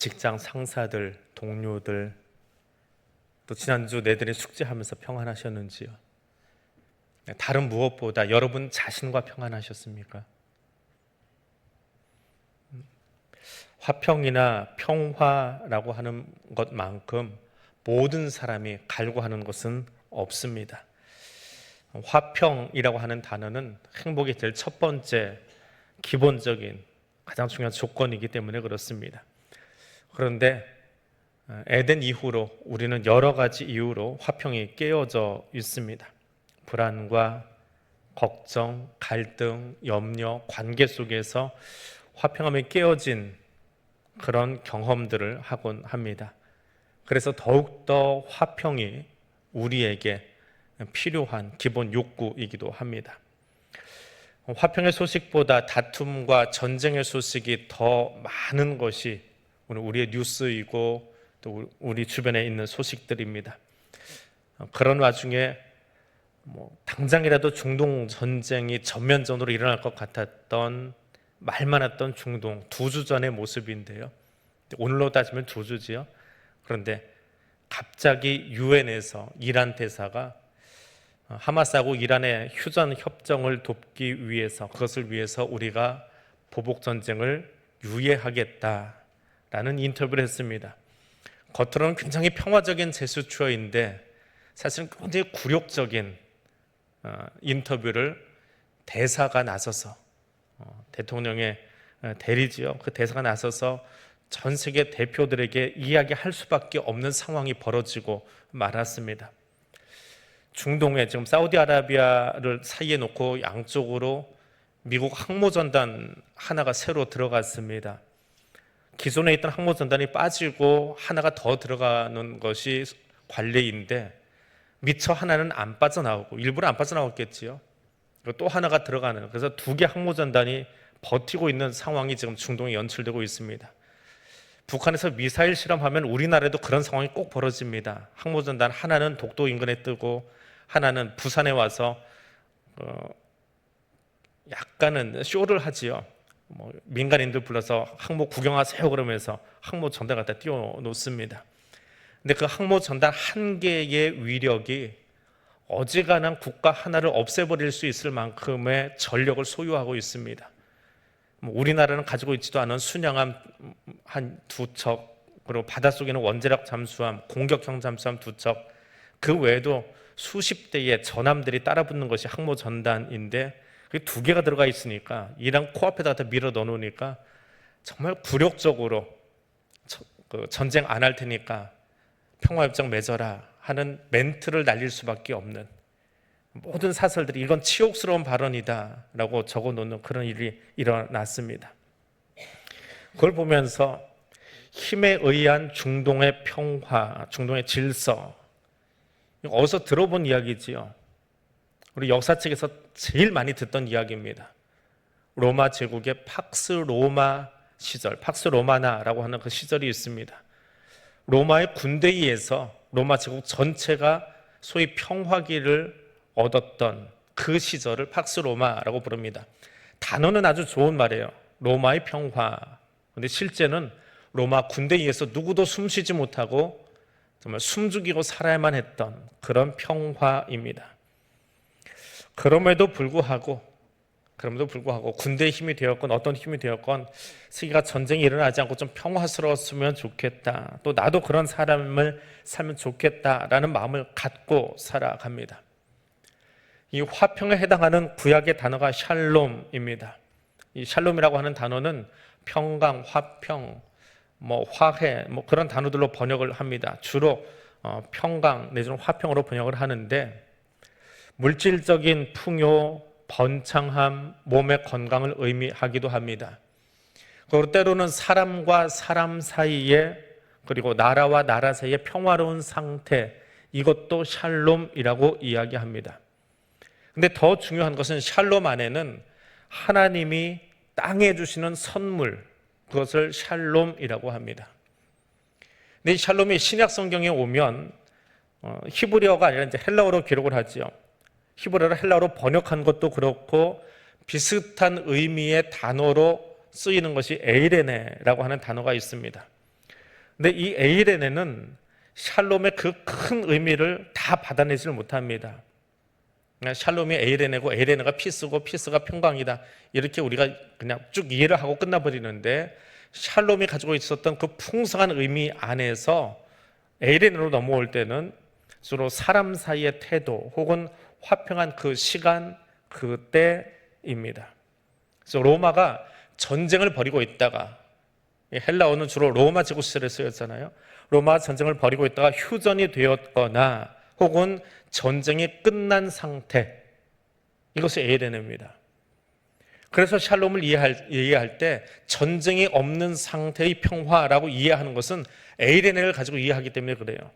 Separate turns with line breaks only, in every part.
직장 상사들, 동료들, 또 지난주 내들이 숙제하면서 평안하셨는지요? 다른 무엇보다 여러분 자신과 평안하셨습니까? 화평이나 평화라고 하는 것만큼 모든 사람이 갈구하는 것은 없습니다. 화평이라고 하는 단어는 행복이 될 첫 번째 기본적인 가장 중요한 조건이기 때문에 그렇습니다. 그런데 에덴 이후로 우리는 여러 가지 이유로 화평이 깨어져 있습니다. 불안과 걱정, 갈등, 염려, 관계 속에서 화평함이 깨어진 그런 경험들을 하곤 합니다. 그래서 더욱더 화평이 우리에게 필요한 기본 욕구이기도 합니다. 화평의 소식보다 다툼과 전쟁의 소식이 더 많은 것이 오늘 우리의 뉴스이고 또 우리 주변에 있는 소식들입니다. 그런 와중에 당장이라도 중동 전쟁이 전면전으로 일어날 것 같았던 말 많았던 중동 2주 전의 모습인데요. 오늘로 따지면 2주지요. 그런데 갑자기 유엔에서 이란 대사가 하마스하고 이란의 휴전 협정을 돕기 위해서, 그것을 위해서 우리가 보복 전쟁을 유예하겠다라는 인터뷰를 했습니다. 겉으로는 굉장히 평화적인 제스처인데 사실은 굉장히 굴욕적인 인터뷰를 대사가 나서서, 대통령의 대리지요. 그 대사가 나서서 전 세계 대표들에게 이야기할 수밖에 없는 상황이 벌어지고 말았습니다. 중동에 지금 사우디아라비아를 사이에 놓고 양쪽으로 미국 항모전단 하나가 새로 들어갔습니다. 기존에 있던 항모전단이 빠지고 하나가 더 들어가는 것이 관례인데 미처 하나는 안 빠져나오고, 일부러 안 빠져나왔겠지요. 또 하나가 들어가는, 그래서 2개 항모전단이 버티고 있는 상황이 지금 중동에 연출되고 있습니다. 북한에서 미사일 실험하면 우리나라에도 그런 상황이 꼭 벌어집니다. 항모전단 하나는 독도 인근에 뜨고 하나는 부산에 와서 약간은 쇼를 하지요. 민간인들 불러서 항모 구경하세요 그러면서 항모 전단 갖다 띄워놓습니다. 근데 그 항모 전단 한 개의 위력이 어지간한 국가 하나를 없애버릴 수 있을 만큼의 전력을 소유하고 있습니다. 우리나라는 가지고 있지도 않은 순양함 한 2척, 그리고 바닷속에는 원자력 잠수함, 공격형 잠수함 2척, 그 외에도 수십 대의 전함들이 따라붙는 것이 항모 전단인데 그게 2개가 들어가 있으니까 이란 코앞에다 밀어 넣어놓으니까 정말 굴욕적으로 전쟁 안 할 테니까 평화협정 맺어라 하는 멘트를 날릴 수밖에 없는, 모든 사설들이 이건 치욕스러운 발언이다 라고 적어놓는 그런 일이 일어났습니다. 그걸 보면서 힘에 의한 중동의 평화, 중동의 질서, 어디서 들어본 이야기지요. 우리 역사책에서 제일 많이 듣던 이야기입니다. 로마 제국의 팍스 로마 시절, 팍스 로마나라고 하는 그 시절이 있습니다. 로마의 군대에 의해서 로마 제국 전체가 소위 평화기를 얻었던 그 시절을 팍스 로마라고 부릅니다. 단어는 아주 좋은 말이에요. 로마의 평화. 그런데 실제는 로마 군대에 의해서 누구도 숨쉬지 못하고 정말 숨죽이고 살아야만 했던 그런 평화입니다. 그럼에도 불구하고 군대의 힘이 되었건 어떤 힘이 되었건 세계가 전쟁이 일어나지 않고 좀 평화스러웠으면 좋겠다, 또 나도 그런 사람을 살면 좋겠다라는 마음을 갖고 살아갑니다. 이 화평에 해당하는 구약의 단어가 샬롬입니다. 이 샬롬이라고 하는 단어는 평강, 화평, 화해 그런 단어들로 번역을 합니다. 주로 평강 내지는 화평으로 번역을 하는데 물질적인 풍요, 번창함, 몸의 건강을 의미하기도 합니다. 그리고 때로는 사람과 사람 사이에, 그리고 나라와 나라 사이의 평화로운 상태, 이것도 샬롬이라고 이야기합니다. 근데 더 중요한 것은 샬롬 안에는 하나님이 땅에 주시는 선물, 그것을 샬롬이라고 합니다. 근데 이 샬롬이 신약 성경에 오면 히브리어가 아니라 이제 헬라어로 기록을 하지요. 히브리어를 헬라어로 번역한 것도 그렇고 비슷한 의미의 단어로 쓰이는 것이 에이레네라고 하는 단어가 있습니다. 근데 이 에이레네는 샬롬의 그 큰 의미를 다 받아내지를 못합니다. 샬롬이 에이레네고 에이레네가 피스고 피스가 평강이다, 이렇게 우리가 그냥 쭉 이해를 하고 끝나버리는데, 샬롬이 가지고 있었던 그 풍성한 의미 안에서 에이레네로 넘어올 때는 주로 사람 사이의 태도 혹은 화평한 그 시간, 그 때입니다. 그래서 로마가 전쟁을 벌이고 있다가, 헬라어는 주로 로마 제국 시절에 쓰였잖아요. 로마 전쟁을 벌이고 있다가 휴전이 되었거나 혹은 전쟁이 끝난 상태, 이것이 에이레네입니다. 그래서 샬롬을 이해할 때 전쟁이 없는 상태의 평화라고 이해하는 것은 에이레네를 가지고 이해하기 때문에 그래요.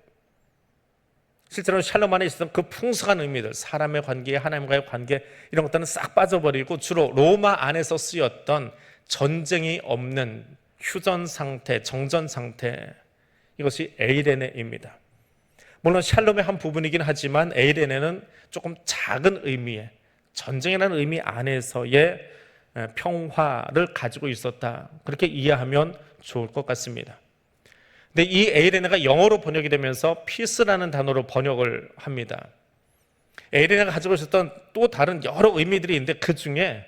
실제로 샬롬 안에 있었던 그 풍성한 의미들, 사람의 관계, 하나님과의 관계, 이런 것들은 싹 빠져버리고 주로 로마 안에서 쓰였던 전쟁이 없는 휴전 상태, 정전 상태, 이것이 에이레네입니다. 물론 샬롬의 한 부분이긴 하지만 에이레네는 조금 작은 의미의, 전쟁이라는 의미 안에서의 평화를 가지고 있었다, 그렇게 이해하면 좋을 것 같습니다. 근데 이 에이레네가 영어로 번역이 되면서 피스라는 단어로 번역을 합니다. 에이레네가 가지고 있었던 또 다른 여러 의미들이 있는데 그 중에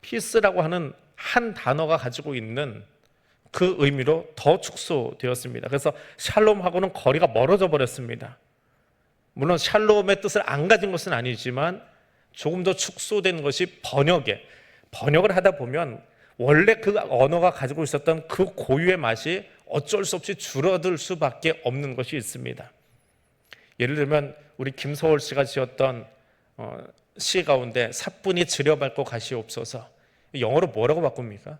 피스라고 하는 한 단어가 가지고 있는 그 의미로 더 축소되었습니다. 그래서 샬롬하고는 거리가 멀어져 버렸습니다. 물론 샬롬의 뜻을 안 가진 것은 아니지만 조금 더 축소된 것이 번역을 하다 보면 원래 그 언어가 가지고 있었던 그 고유의 맛이 어쩔 수 없이 줄어들 수밖에 없는 것이 있습니다. 예를 들면 우리 김소월 씨가 지었던 시 가운데 사뿐히 지려밟고 가시옵소서, 영어로 뭐라고 바꿉니까?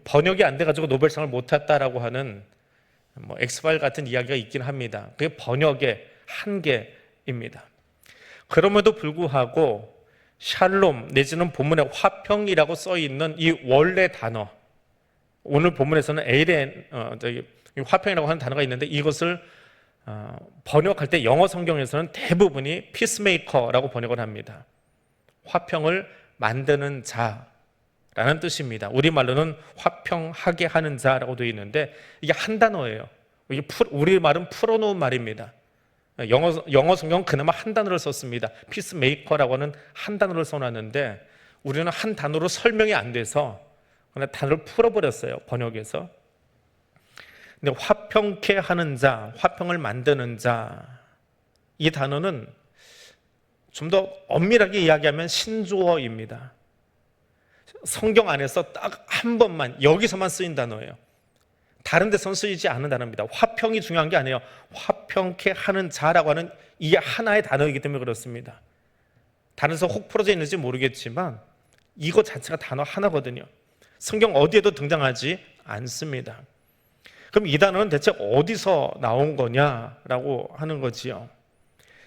번역이 안 돼가지고 노벨상을 못 탔다라고 하는 엑스파일 같은 이야기가 있긴 합니다. 그게 번역의 한계입니다. 그럼에도 불구하고 샬롬 내지는 본문에 화평이라고 써 있는 이 원래 단어, 오늘 본문에서는 화평이라고 하는 단어가 있는데 이것을 번역할 때 영어 성경에서는 대부분이 피스메이커라고 번역을 합니다. 화평을 만드는 자라는 뜻입니다. 우리말로는 화평하게 하는 자라고 되어 있는데 이게 한 단어예요. 이게 우리말은 풀어놓은 말입니다. 영어 성경은 그나마 한 단어를 썼습니다. 피스메이커라고 하는 한 단어를 써놨는데 우리는 한 단어로 설명이 안 돼서 그냥 단어를 풀어버렸어요, 번역에서. 근데 화평케 하는 자, 화평을 만드는 자, 이 단어는 좀 더 엄밀하게 이야기하면 신조어입니다. 성경 안에서 딱 한 번만, 여기서만 쓰인 단어예요. 다른 데서는 쓰이지 않는 단어입니다. 화평이 중요한 게 아니에요. 화평케 하는 자라고 하는 이게 하나의 단어이기 때문에 그렇습니다. 다른 데서 혹 풀어져 있는지 모르겠지만 이거 자체가 단어 하나거든요. 성경 어디에도 등장하지 않습니다. 그럼 이 단어는 대체 어디서 나온 거냐라고 하는 거지요.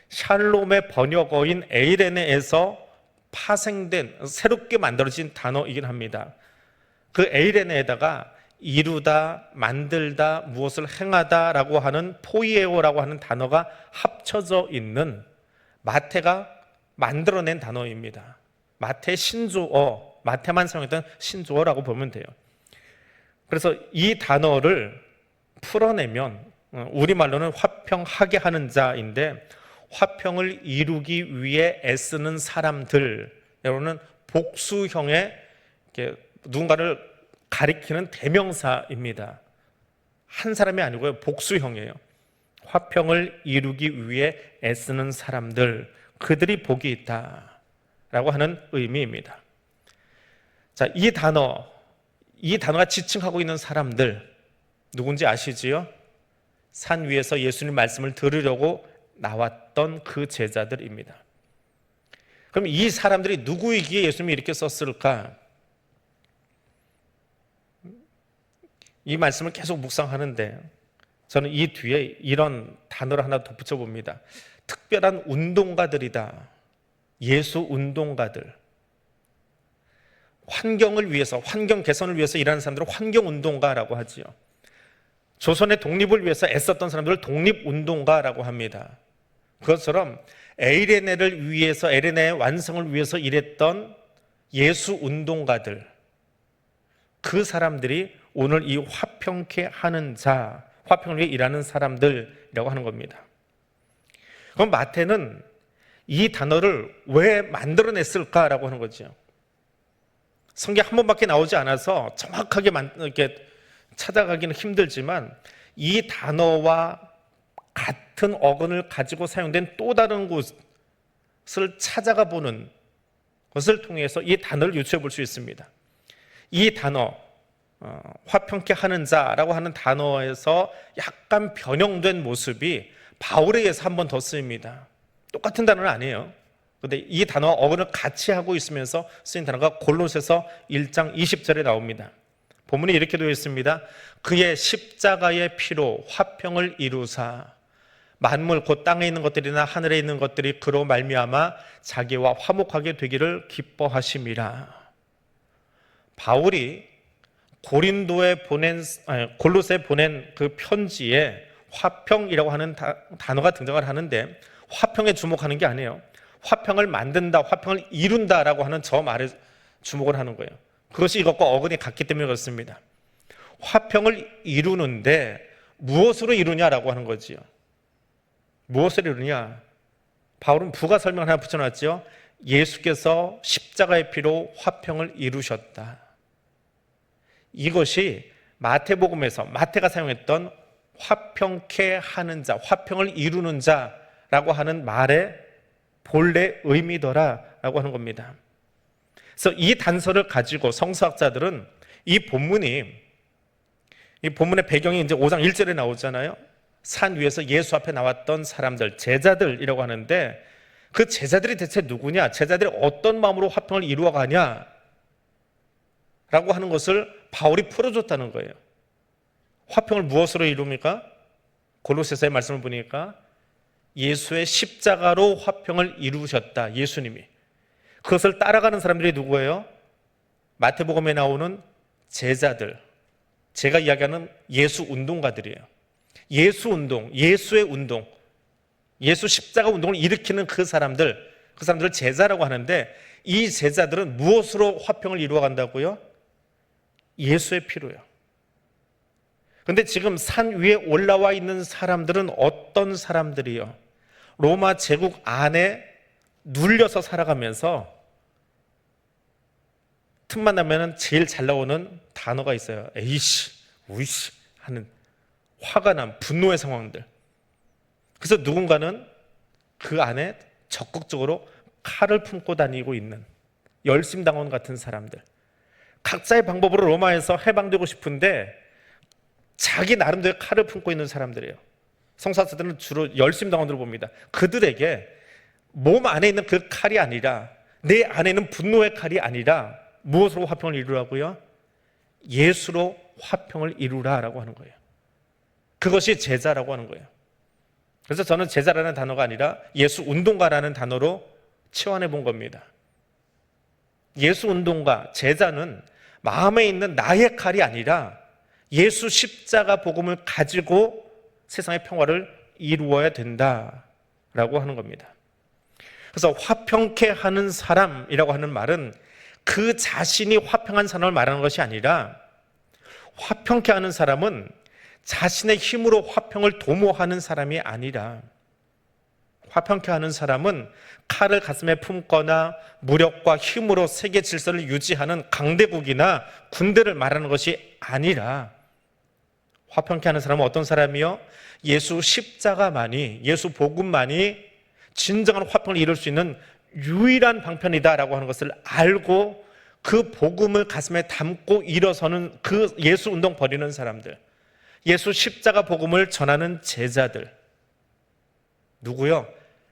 샬롬의 번역어인 에이레네에서 파생된, 새롭게 만들어진 단어이긴 합니다. 그 에이레네에다가 이루다, 만들다, 무엇을 행하다라고 하는 포이에오라고 하는 단어가 합쳐져 있는 마태가 만들어낸 단어입니다. 마태 신조어, 마태만 사용했던 신조어라고 보면 돼요. 그래서 이 단어를 풀어내면 우리말로는 화평하게 하는 자인데, 화평을 이루기 위해 애쓰는 사람들, 여러분은 복수형의 누군가를 가리키는 대명사입니다. 한 사람이 아니고요, 복수형이에요. 화평을 이루기 위해 애쓰는 사람들, 그들이 복이 있다라고 하는 의미입니다. 자, 이 단어가 지칭하고 있는 사람들 누군지 아시지요? 산 위에서 예수님 말씀을 들으려고 나왔던 그 제자들입니다. 그럼 이 사람들이 누구이기에 예수님이 이렇게 썼을까? 이 말씀을 계속 묵상하는데 저는 이 뒤에 이런 단어를 하나 덧붙여 봅니다. 특별한 운동가들이다. 예수 운동가들. 환경을 위해서, 환경 개선을 위해서 일하는 사람들을 환경운동가라고 하지요. 조선의 독립을 위해서 애썼던 사람들을 독립운동가라고 합니다. 그것처럼 에이레네를 위해서, 에이레네의 완성을 위해서 일했던 예수운동가들, 그 사람들이 오늘 이 화평케 하는 자, 화평을 위해 일하는 사람들이라고 하는 겁니다. 그럼 마태는 이 단어를 왜 만들어냈을까라고 하는 거죠. 성경 한 번밖에 나오지 않아서 정확하게 이렇게 찾아가기는 힘들지만 이 단어와 같은 어근을 가지고 사용된 또 다른 곳을 찾아가 보는 것을 통해서 이 단어를 유추해 볼 수 있습니다. 이 단어, 화평케 하는 자라고 하는 단어에서 약간 변형된 모습이 바울에 의해서 한 번 더 쓰입니다. 똑같은 단어는 아니에요. 그런데 이 단어와 어근을 같이 하고 있으면서 쓰인 단어가 골로새서 1장 20절에 나옵니다. 본문이 이렇게 되어 있습니다. 그의 십자가의 피로 화평을 이루사 만물 곧 땅에 있는 것들이나 하늘에 있는 것들이 그로 말미암아 자기와 화목하게 되기를 기뻐하심이라. 바울이 골로새에 보낸 그 편지에 화평이라고 하는 단어가 등장을 하는데 화평에 주목하는 게 아니에요. 화평을 만든다, 화평을 이룬다라고 하는 저 말에 주목을 하는 거예요. 그것이 이것과 어근이 같기 때문에 그렇습니다. 화평을 이루는데 무엇으로 이루냐라고 하는 거지요. 무엇을 이루냐? 바울은 부가 설명을 하나 붙여놨죠. 예수께서 십자가의 피로 화평을 이루셨다. 이것이 마태복음에서 마태가 사용했던 화평케 하는 자, 화평을 이루는 자라고 하는 말의 본래 의미더라라고 하는 겁니다. 그래서 이 단서를 가지고 성서학자들은 이 본문의 배경이 이제 5장 1절에 나오잖아요. 산 위에서 예수 앞에 나왔던 사람들, 제자들이라고 하는데 그 제자들이 대체 누구냐? 제자들이 어떤 마음으로 화평을 이루어가냐? 라고 하는 것을 바울이 풀어줬다는 거예요. 화평을 무엇으로 이룹니까? 골로새서의 말씀을 보니까 예수의 십자가로 화평을 이루셨다. 예수님이. 그것을 따라가는 사람들이 누구예요? 마태복음에 나오는 제자들. 제가 이야기하는 예수 운동가들이에요. 예수 운동, 예수의 운동, 예수 십자가 운동을 일으키는 그 사람들을 제자라고 하는데 이 제자들은 무엇으로 화평을 이루어 간다고요? 예수의 피로요. 그런데 지금 산 위에 올라와 있는 사람들은 어떤 사람들이요? 로마 제국 안에 눌려서 살아가면서 틈만 나면 제일 잘 나오는 단어가 있어요. 에이씨, 우이씨 하는 화가 난 분노의 상황들. 그래서 누군가는 그 안에 적극적으로 칼을 품고 다니고 있는 열심당원 같은 사람들. 각자의 방법으로 로마에서 해방되고 싶은데 자기 나름대로 칼을 품고 있는 사람들이에요. 성사들은 주로 열심당원들을 봅니다. 그들에게 몸 안에 있는 그 칼이 아니라 내 안에 있는 분노의 칼이 아니라 무엇으로 화평을 이루라고요? 예수로 화평을 이루라라고 하는 거예요. 그것이 제자라고 하는 거예요. 그래서 저는 제자라는 단어가 아니라 예수 운동가라는 단어로 치환해 본 겁니다. 예수 운동가, 제자는 마음에 있는 나의 칼이 아니라 예수 십자가 복음을 가지고 세상의 평화를 이루어야 된다라고 하는 겁니다. 그래서 화평케 하는 사람이라고 하는 말은 그 자신이 화평한 사람을 말하는 것이 아니라 화평케 하는 사람은 자신의 힘으로 화평을 도모하는 사람이 아니라 화평케 하는 사람은 칼을 가슴에 품거나 무력과 힘으로 세계 질서를 유지하는 강대국이나 군대를 말하는 것이 아니라 화평케 하는 사람은 어떤 사람이요? 예수 십자가만이, 예수 복음만이 진정한 화평을 이룰 수 있는 유일한 방편이다라고 하는 것을 알고 그 복음을 가슴에 담고 일어서는 그 예수 운동 벌이는 사람들, 예수 십자가 복음을 전하는 제자들. 누구요?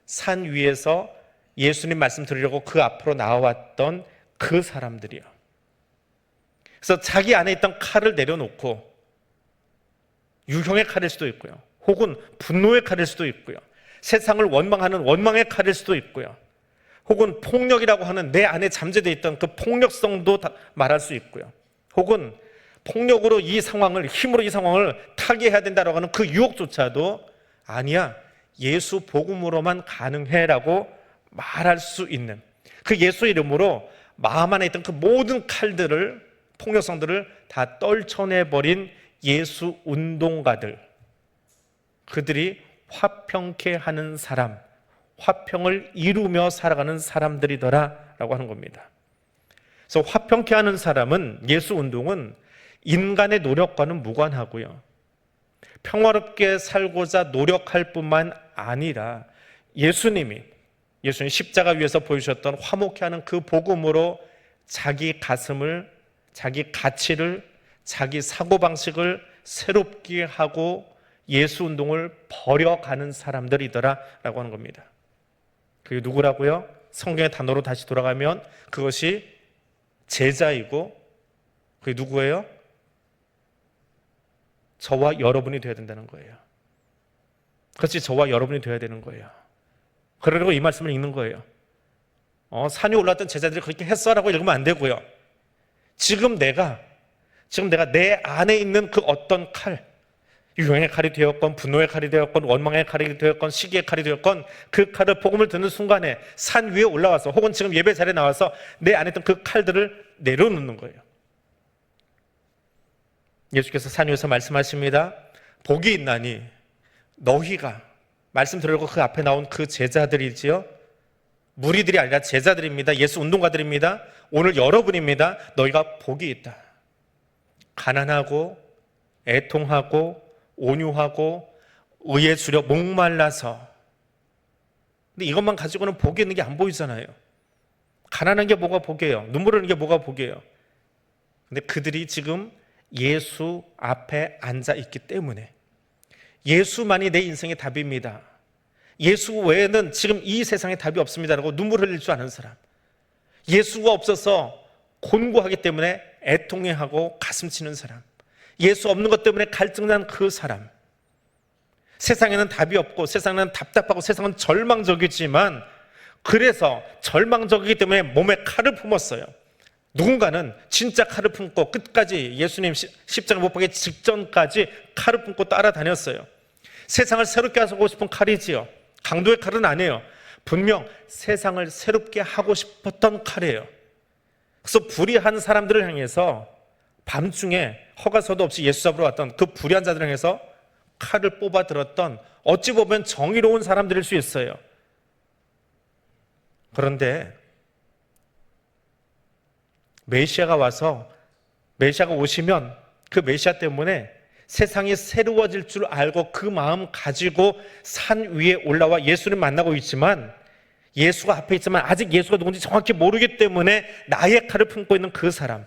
산 위에서 예수님 말씀 들으려고 그 앞으로 나와왔던 그 사람들이요. 그래서 자기 안에 있던 칼을 내려놓고 유형의 칼일 수도 있고요. 혹은 분노의 칼일 수도 있고요. 세상을 원망하는 원망의 칼일 수도 있고요. 혹은 폭력이라고 하는 내 안에 잠재되어 있던 그 폭력성도 말할 수 있고요. 혹은 폭력으로 이 상황을, 힘으로 이 상황을 타개해야 된다고 하는 그 유혹조차도 아니야, 예수 복음으로만 가능해라고 말할 수 있는 그 예수 이름으로 마음 안에 있던 그 모든 칼들을 폭력성들을 다 떨쳐내버린 예수 운동가들, 그들이 화평케 하는 사람, 화평을 이루며 살아가는 사람들이더라라고 하는 겁니다. 그래서 화평케 하는 사람은, 예수 운동은 인간의 노력과는 무관하고요, 평화롭게 살고자 노력할 뿐만 아니라 예수님 십자가 위에서 보여주셨던 화목케 하는 그 복음으로 자기 가슴을, 자기 가치를, 자기 사고방식을 새롭게 하고 예수 운동을 벌여가는 사람들이더라라고 하는 겁니다. 그게 누구라고요? 성경의 단어로 다시 돌아가면 그것이 제자이고, 그게 누구예요? 저와 여러분이 되어야 된다는 거예요. 그렇지, 저와 여러분이 되어야 되는 거예요. 그러려고 이 말씀을 읽는 거예요. 산에 올랐던 제자들이 그렇게 했어라고 읽으면 안 되고요. 지금 내가 내 안에 있는 그 어떤 칼, 유행의 칼이 되었건, 분노의 칼이 되었건, 원망의 칼이 되었건, 시기의 칼이 되었건, 그 칼을, 복음을 듣는 순간에 산 위에 올라와서, 혹은 지금 예배 자리에 나와서 내 안에 있던 그 칼들을 내려놓는 거예요. 예수께서 산 위에서 말씀하십니다. 복이 있나니 너희가, 말씀 들으려고 그 앞에 나온 그 제자들이지요, 무리들이 아니라 제자들입니다. 예수 운동가들입니다. 오늘 여러분입니다. 너희가 복이 있다. 가난하고 애통하고 온유하고 의에 주려 목말라서. 근데 이것만 가지고는 복이 있는 게 안 보이잖아요. 가난한 게 뭐가 복이에요? 눈물 흘리는 게 뭐가 복이에요? 근데 그들이 지금 예수 앞에 앉아 있기 때문에, 예수만이 내 인생의 답입니다, 예수 외에는 지금 이 세상에 답이 없습니다라고 눈물 흘릴 줄 아는 사람, 예수가 없어서 곤고하기 때문에 애통해하고 가슴 치는 사람, 예수 없는 것 때문에 갈증난 그 사람, 세상에는 답이 없고 세상은 답답하고 세상은 절망적이지만, 그래서 절망적이기 때문에 몸에 칼을 품었어요. 누군가는 진짜 칼을 품고 끝까지 예수님 십자가 못 박기 직전까지 칼을 품고 따라다녔어요. 세상을 새롭게 하고 싶은 칼이지요. 강도의 칼은 아니에요. 분명 세상을 새롭게 하고 싶었던 칼이에요. 그래서 불의한 사람들을 향해서, 밤중에 허가서도 없이 예수 잡으러 왔던 그 불의한 자들을 향해서 칼을 뽑아 들었던, 어찌 보면 정의로운 사람들일 수 있어요. 그런데 메시아가 와서, 메시아가 오시면 그 메시아 때문에 세상이 새로워질 줄 알고 그 마음 가지고 산 위에 올라와 예수를 만나고 있지만, 예수가 앞에 있지만 아직 예수가 누군지 정확히 모르기 때문에 나의 칼을 품고 있는 그 사람.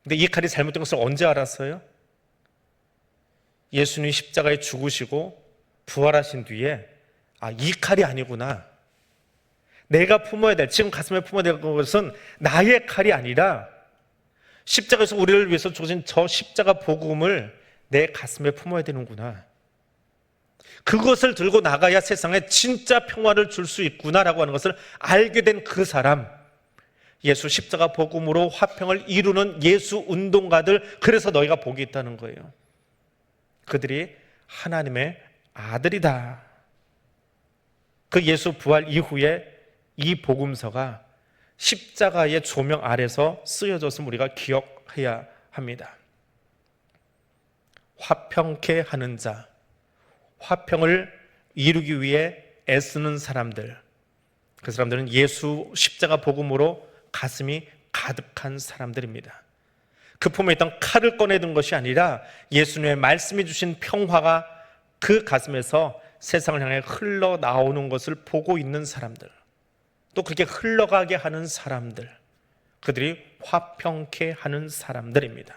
근데 이 칼이 잘못된 것을 언제 알았어요? 예수님이 십자가에 죽으시고 부활하신 뒤에, 이 칼이 아니구나, 내가 품어야 될, 지금 가슴에 품어야 될 것은 나의 칼이 아니라 십자가에서 우리를 위해서 주어진 저 십자가 복음을 내 가슴에 품어야 되는구나, 그것을 들고 나가야 세상에 진짜 평화를 줄 수 있구나라고 하는 것을 알게 된 그 사람, 예수 십자가 복음으로 화평을 이루는 예수 운동가들, 그래서 너희가 복이 있다는 거예요. 그들이 하나님의 아들이다. 그 예수 부활 이후에 이 복음서가 십자가의 조명 아래서 쓰여졌음을 우리가 기억해야 합니다. 화평케 하는 자, 화평을 이루기 위해 애쓰는 사람들, 그 사람들은 예수 십자가 복음으로 가슴이 가득한 사람들입니다. 그 품에 있던 칼을 꺼내든 것이 아니라 예수님의 말씀이 주신 평화가 그 가슴에서 세상을 향해 흘러나오는 것을 보고 있는 사람들, 또 그렇게 흘러가게 하는 사람들, 그들이 화평케 하는 사람들입니다.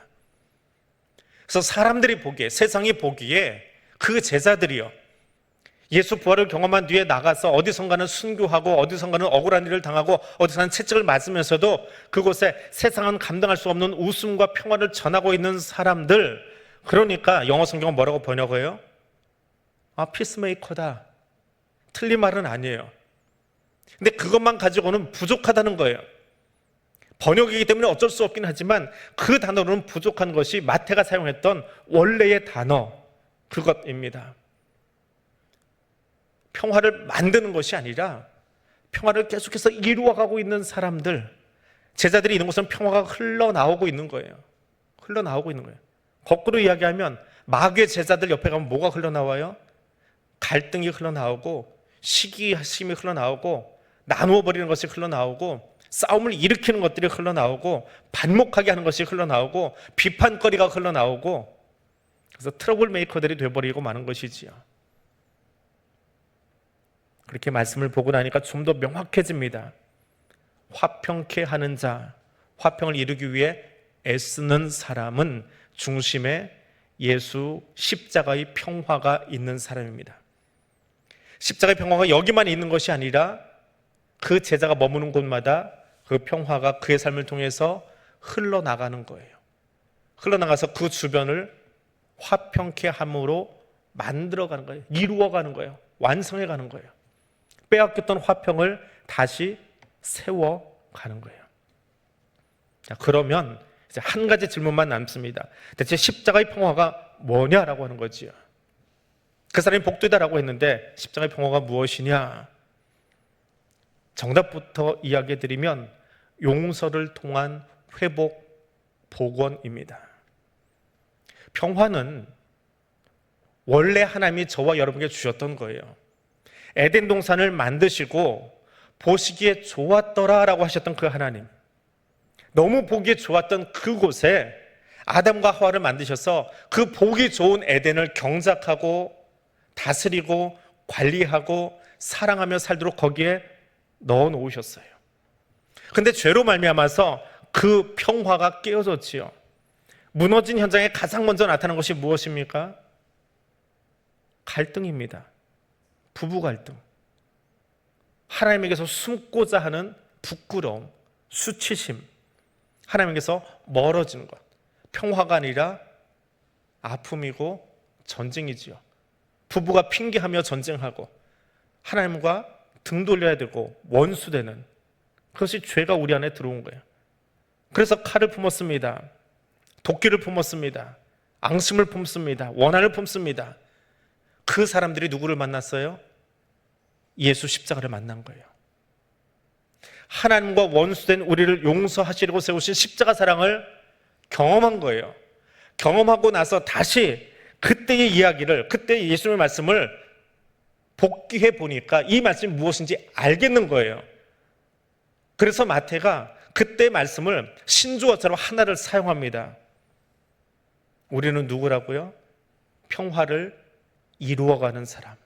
그래서 사람들이 보기에, 세상이 보기에 그 제자들이요, 예수 부활을 경험한 뒤에 나가서 어디선가는 순교하고 어디선가는 억울한 일을 당하고 어디선가는 채찍을 맞으면서도 그곳에 세상은 감당할 수 없는 웃음과 평화를 전하고 있는 사람들, 그러니까 영어 성경은 뭐라고 번역해요? 피스메이커다. 틀린 말은 아니에요. 근데 그것만 가지고는 부족하다는 거예요. 번역이기 때문에 어쩔 수 없긴 하지만 그 단어로는 부족한 것이 마태가 사용했던 원래의 단어, 그것입니다. 평화를 만드는 것이 아니라 평화를 계속해서 이루어가고 있는 사람들, 제자들이 있는 곳은 평화가 흘러나오고 있는 거예요. 흘러나오고 있는 거예요. 거꾸로 이야기하면 마귀의 제자들 옆에 가면 뭐가 흘러나와요? 갈등이 흘러나오고 시기심이 흘러나오고 나누어 버리는 것이 흘러나오고 싸움을 일으키는 것들이 흘러나오고 반목하게 하는 것이 흘러나오고 비판거리가 흘러나오고, 그래서 트러블 메이커들이 되어버리고 마는 것이지요. 그렇게 말씀을 보고 나니까 좀 더 명확해집니다. 화평케 하는 자, 화평을 이루기 위해 애쓰는 사람은 중심에 예수 십자가의 평화가 있는 사람입니다. 십자가의 평화가 여기만 있는 것이 아니라 그 제자가 머무는 곳마다 그 평화가 그의 삶을 통해서 흘러나가는 거예요. 흘러나가서 그 주변을 화평케 함으로 만들어가는 거예요. 이루어가는 거예요. 완성해가는 거예요. 빼앗겼던 화평을 다시 세워가는 거예요. 자, 그러면 이제 한 가지 질문만 남습니다. 대체 십자가의 평화가 뭐냐라고 하는 거지요. 그 사람이 복되다라고 했는데 십자가의 평화가 무엇이냐? 정답부터 이야기해드리면 용서를 통한 회복, 복원입니다. 평화는 원래 하나님이 저와 여러분에게 주셨던 거예요. 에덴 동산을 만드시고 보시기에 좋았더라라고 하셨던 그 하나님, 너무 보기에 좋았던 그곳에 아담과 하와를 만드셔서 그 보기 좋은 에덴을 경작하고 다스리고 관리하고 사랑하며 살도록 거기에 넣어 놓으셨어요. 근데 죄로 말미암아서 그 평화가 깨어졌지요. 무너진 현장에 가장 먼저 나타난 것이 무엇입니까? 갈등입니다. 부부 갈등. 하나님에게서 숨고자 하는 부끄러움, 수치심, 하나님께서 멀어지는 것. 평화가 아니라 아픔이고 전쟁이지요. 부부가 핑계하며 전쟁하고 하나님과 등 돌려야 되고 원수되는, 그것이 죄가 우리 안에 들어온 거예요. 그래서 칼을 품었습니다. 도끼를 품었습니다. 앙심을 품습니다. 원한을 품습니다. 그 사람들이 누구를 만났어요? 예수 십자가를 만난 거예요. 하나님과 원수된 우리를 용서하시려고 세우신 십자가 사랑을 경험한 거예요. 경험하고 나서 다시 그때의 이야기를, 그때의 예수님의 말씀을 복귀해 보니까 이 말씀이 무엇인지 알겠는 거예요. 그래서 마태가 그때의 말씀을 신조어처럼 하나를 사용합니다. 우리는 누구라고요? 평화를 이루어가는 사람,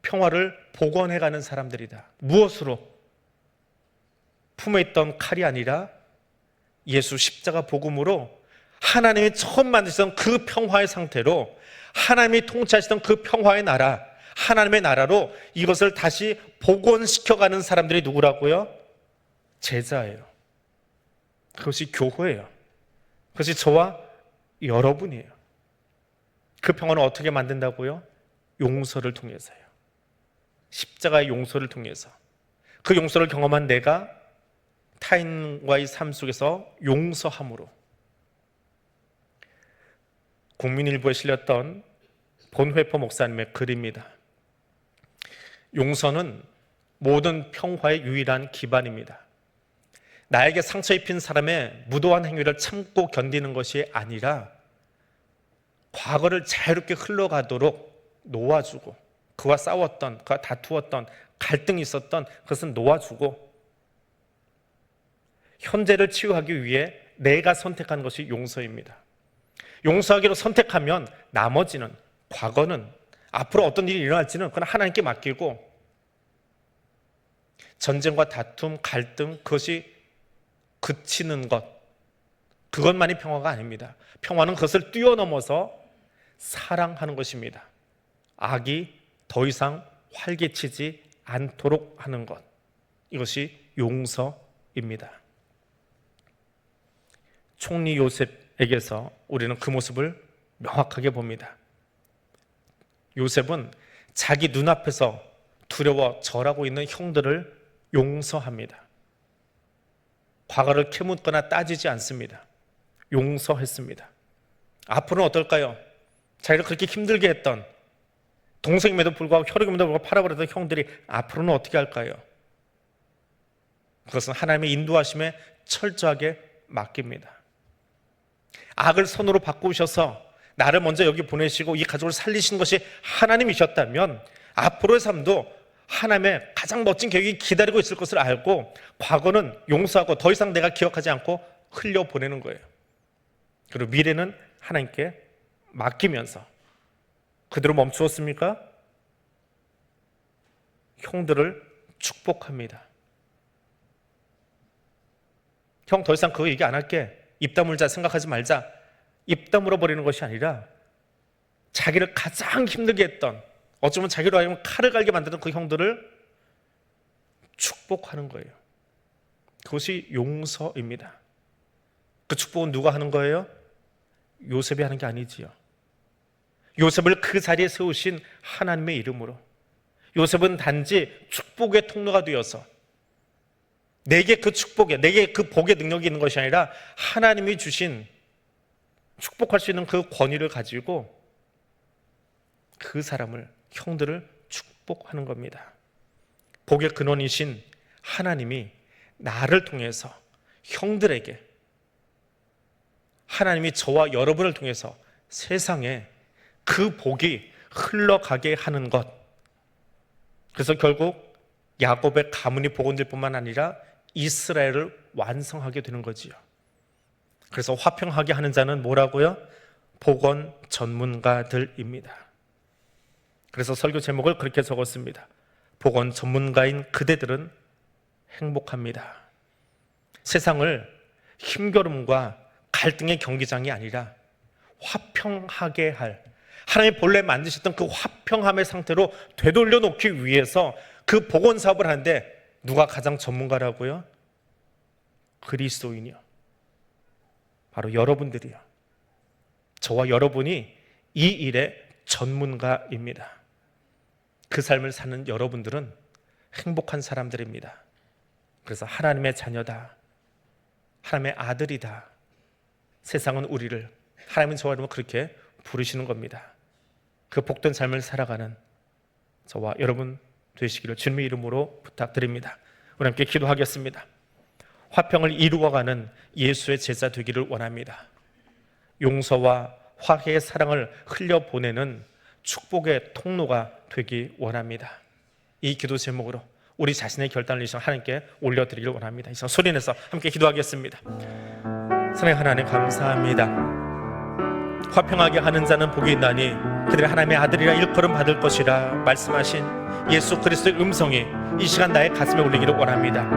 평화를 복원해가는 사람들이다. 무엇으로? 품에 있던 칼이 아니라 예수 십자가 복음으로 하나님이 처음 만드시던 그 평화의 상태로, 하나님이 통치하시던 그 평화의 나라, 하나님의 나라로 이것을 다시 복원시켜가는 사람들이 누구라고요? 제자예요. 그것이 교회예요. 그것이 저와 여러분이에요. 그 평화는 어떻게 만든다고요? 용서를 통해서요. 십자가의 용서를 통해서. 그 용서를 경험한 내가 타인과의 삶 속에서 용서함으로. 국민일보에 실렸던 본회포 목사님의 글입니다. 용서는 모든 평화의 유일한 기반입니다. 나에게 상처 입힌 사람의 무도한 행위를 참고 견디는 것이 아니라 과거를 자유롭게 흘러가도록 놓아주고, 그와 싸웠던, 그와 다투었던, 갈등이 있었던 그것은 놓아주고, 현재를 치유하기 위해 내가 선택한 것이 용서입니다. 용서하기로 선택하면 나머지는, 과거는, 앞으로 어떤 일이 일어날지는 그건 하나님께 맡기고, 전쟁과 다툼, 갈등, 그것이 그치는 것, 그것만이 평화가 아닙니다. 평화는 그것을 뛰어넘어서 사랑하는 것입니다. 악이 더 이상 활개치지 않도록 하는 것, 이것이 용서입니다. 총리 요셉에게서 우리는 그 모습을 명확하게 봅니다. 요셉은 자기 눈앞에서 두려워 절하고 있는 형들을 용서합니다. 과거를 캐묻거나 따지지 않습니다. 용서했습니다. 앞으로는 어떨까요? 자기를 그렇게 힘들게 했던, 동생임에도 불구하고 혈육임에도 불구하고 팔아버렸던 형들이 앞으로는 어떻게 할까요? 그것은 하나님의 인도하심에 철저하게 맡깁니다. 악을 선으로 바꾸셔서 나를 먼저 여기 보내시고 이 가족을 살리신 것이 하나님이셨다면 앞으로의 삶도 하나님의 가장 멋진 계획이 기다리고 있을 것을 알고 과거는 용서하고 더 이상 내가 기억하지 않고 흘려보내는 거예요. 그리고 미래는 하나님께 맡기면서 그대로 멈추었습니까? 형들을 축복합니다. 형 더 이상 그거 얘기 안 할게. 입 다물자 생각하지 말자. 입 다물어 버리는 것이 아니라 자기를 가장 힘들게 했던, 어쩌면 자기로 하여금 칼을 갈게 만드는 그 형들을 축복하는 거예요. 그것이 용서입니다. 그 축복은 누가 하는 거예요? 요셉이 하는 게 아니지요. 요셉을 그 자리에 세우신 하나님의 이름으로. 요셉은 단지 축복의 통로가 되어서 내게 그 축복에, 내게 그 복의 능력이 있는 것이 아니라 하나님이 주신 축복할 수 있는 그 권위를 가지고 그 사람을, 형들을 축복하는 겁니다. 복의 근원이신 하나님이 나를 통해서 형들에게, 하나님이 저와 여러분을 통해서 세상에 그 복이 흘러가게 하는 것. 그래서 결국 야곱의 가문이 복원될 뿐만 아니라 이스라엘을 완성하게 되는 거지요. 그래서 화평하게 하는 자는 뭐라고요? 복원 전문가들입니다. 그래서 설교 제목을 그렇게 적었습니다. 복원 전문가인 그대들은 행복합니다. 세상을 힘겨름과 갈등의 경기장이 아니라 화평하게 할, 하나님이 본래 만드셨던 그 화평함의 상태로 되돌려 놓기 위해서 그 복원 사업을 하는데 누가 가장 전문가라고요? 그리스도인이요. 바로 여러분들이요. 저와 여러분이 이 일의 전문가입니다. 그 삶을 사는 여러분들은 행복한 사람들입니다. 그래서 하나님의 자녀다, 하나님의 아들이다. 세상은 우리를, 하나님은 저와 여러분을 그렇게 부르시는 겁니다. 그 복된 삶을 살아가는 저와 여러분 되시기를 주님의 이름으로 부탁드립니다. 우리 함께 기도하겠습니다. 화평을 이루어가는 예수의 제자 되기를 원합니다. 용서와 화해의 사랑을 흘려보내는 축복의 통로가 되기 원합니다. 이 기도 제목으로 우리 자신의 결단을 이 시간 하나님께 올려드리길 원합니다. 이 시간 소리내서 함께 기도하겠습니다. 사랑하는 하나님 감사합니다. 화평하게 하는 자는 복이 있나니 그들이 하나님의 아들이라 일컬음 받을 것이라 말씀하신 예수 그리스도의 음성이 이 시간 나의 가슴에 울리기를 원합니다.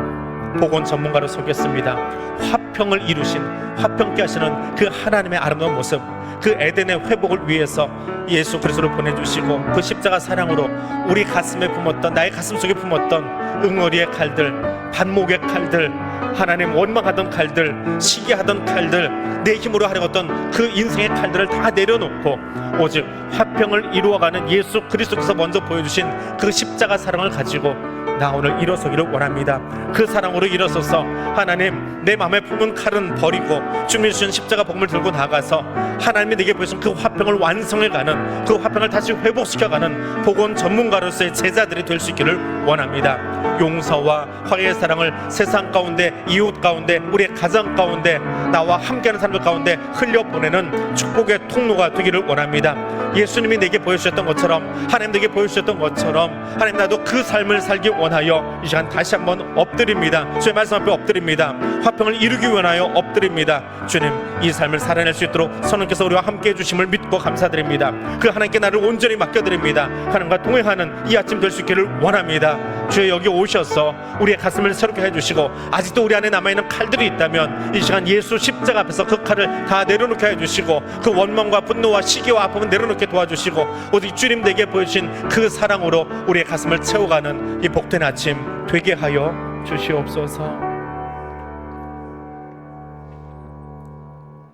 복원 전문가로 서겠습니다. 화평을 이루신, 화평케 하시는 그 하나님의 아름다운 모습, 그 에덴의 회복을 위해서 예수 그리스도를 보내주시고 그 십자가 사랑으로 우리 가슴에 품었던, 나의 가슴 속에 품었던 응어리의 칼들, 반목의 칼들, 하나님 원망하던 칼들, 시기하던 칼들, 내 힘으로 하려고 했던 그 인생의 칼들을 다 내려놓고 오직 화평을 이루어가는 예수 그리스도께서 먼저 보여주신 그 십자가 사랑을 가지고 나 오늘 일어서기를 원합니다. 그 사랑으로 일어서서 하나님, 내 마음에 품은 칼은 버리고 주님이 주신 십자가 복음을 들고 나가서 하나님이 내게 보여준 그 화평을 완성해가는, 그 화평을 다시 회복시켜가는 복원 전문가로서의 제자들이 될 수 있기를 원합니다. 용서와 화해의 사랑을 세상 가운데, 이웃 가운데, 우리의 가정 가운데, 나와 함께하는 사람들 가운데 흘려보내는 축복의 통로가 되기를 원합니다. 예수님이 내게 보여주셨던 것처럼, 하나님 내게 보여주셨던 것처럼 하나님, 나도 그 삶을 살기 원하여 이 시간 다시 한번 엎드립니다. 주의 말씀 앞에 엎드립니다. 화평을 이루기 원하여 엎드립니다. 주님, 이 삶을 살아낼 수 있도록 성령께서 우리와 함께해 주심을 믿고 감사드립니다. 그 하나님께 나를 온전히 맡겨드립니다. 하나님과 동행하는 이 아침 될 수 있기를 원합니다. 주여, 여기 오셔서 우리의 가슴을 새롭게 해주시고 아직도 우리 안에 남아있는 칼들이 있다면 이 시간 예수 십자가 앞에서 그 칼을 다 내려놓게 해주시고 그 원망과 분노와 시기와 아픔을 내려놓게 도와주시고 오직 주님 내게 보여주신 그 사랑으로 우리의 가슴을 채워가는 이 복된 아침 되게 하여 주시옵소서.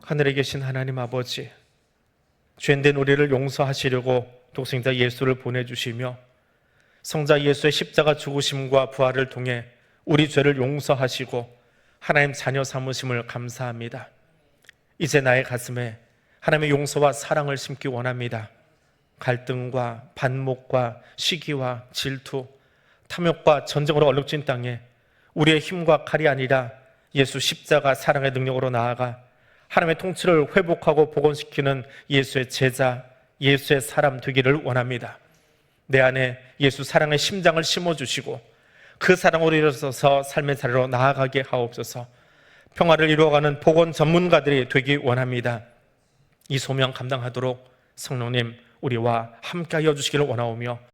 하늘에 계신 하나님 아버지, 죄인된 우리를 용서하시려고 독생자 예수를 보내주시며 성자 예수의 십자가 죽으심과 부활을 통해 우리 죄를 용서하시고 하나님 자녀 삼으심을 감사합니다. 이제 나의 가슴에 하나님의 용서와 사랑을 심기 원합니다. 갈등과 반목과 시기와 질투, 탐욕과 전쟁으로 얼룩진 땅에 우리의 힘과 칼이 아니라 예수 십자가 사랑의 능력으로 나아가 하나님의 통치를 회복하고 복원시키는 예수의 제자, 예수의 사람 되기를 원합니다. 내 안에 예수 사랑의 심장을 심어주시고 그 사랑으로 일어서서 삶의 자리로 나아가게 하옵소서. 평화를 이루어가는 복원 전문가들이 되기 원합니다. 이 소명 감당하도록 성령님 우리와 함께하여 주시기를 원하오며